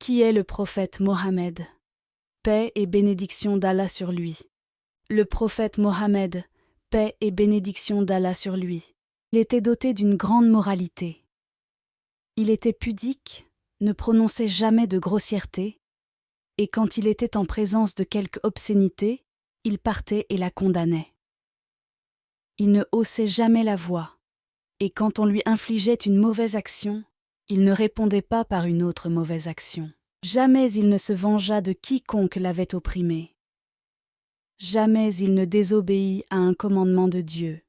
Qui est le prophète Mohammed? Paix et bénédiction d'Allah sur lui. Le prophète Mohammed, paix et bénédiction d'Allah sur lui. Il était doté d'une grande moralité. Il était pudique, ne prononçait jamais de grossièreté, et quand il était en présence de quelque obscénité, il partait et la condamnait. Il ne haussait jamais la voix, et quand on lui infligeait une mauvaise action, il ne répondait pas par une autre mauvaise action. Jamais il ne se vengea de quiconque l'avait opprimé. Jamais il ne désobéit à un commandement de Dieu.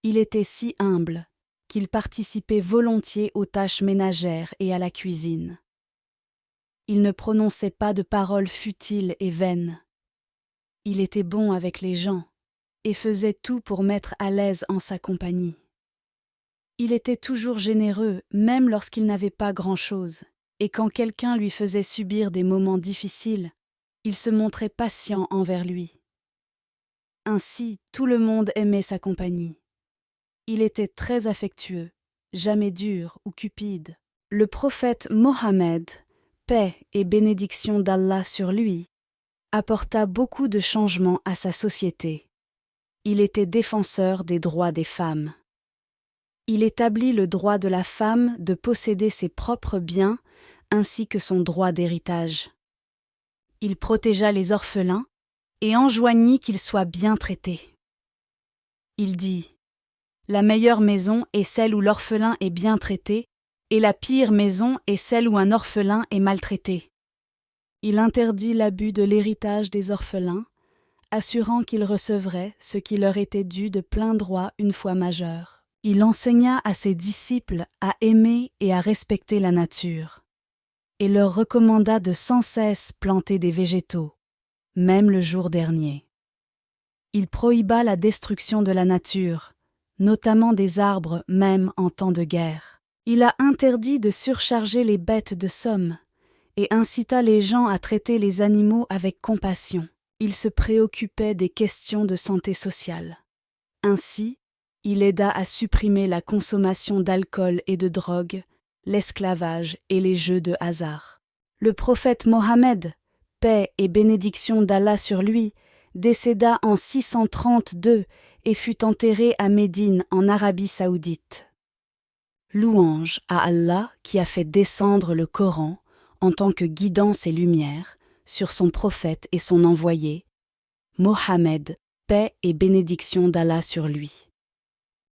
Il était si humble qu'il participait volontiers aux tâches ménagères et à la cuisine. Il ne prononçait pas de paroles futiles et vaines. Il était bon avec les gens et faisait tout pour mettre à l'aise en sa compagnie. Il était toujours généreux, même lorsqu'il n'avait pas grand-chose, et quand quelqu'un lui faisait subir des moments difficiles, il se montrait patient envers lui. Ainsi, tout le monde aimait sa compagnie. Il était très affectueux, jamais dur ou cupide. Le prophète Mohammed, paix et bénédiction d'Allah sur lui, apporta beaucoup de changements à sa société. Il était défenseur des droits des femmes. Il établit le droit de la femme de posséder ses propres biens ainsi que son droit d'héritage. Il protégea les orphelins et enjoignit qu'ils soient bien traités. Il dit: la meilleure maison est celle où l'orphelin est bien traité, et la pire maison est celle où un orphelin est maltraité. Il interdit l'abus de l'héritage des orphelins, assurant qu'ils recevraient ce qui leur était dû de plein droit une fois majeurs. Il enseigna à ses disciples à aimer et à respecter la nature, et leur recommanda de sans cesse planter des végétaux, même le jour dernier. Il prohiba la destruction de la nature, notamment des arbres même en temps de guerre. Il a interdit de surcharger les bêtes de somme et incita les gens à traiter les animaux avec compassion. Il se préoccupait des questions de santé sociale. Ainsi, il aida à supprimer la consommation d'alcool et de drogue, l'esclavage et les jeux de hasard. Le prophète Mohammed, paix et bénédiction d'Allah sur lui, décéda en 632 et fut enterré à Médine en Arabie saoudite. Louange à Allah qui a fait descendre le Coran en tant que guidance et lumière sur son prophète et son envoyé, Mohammed, paix et bénédiction d'Allah sur lui.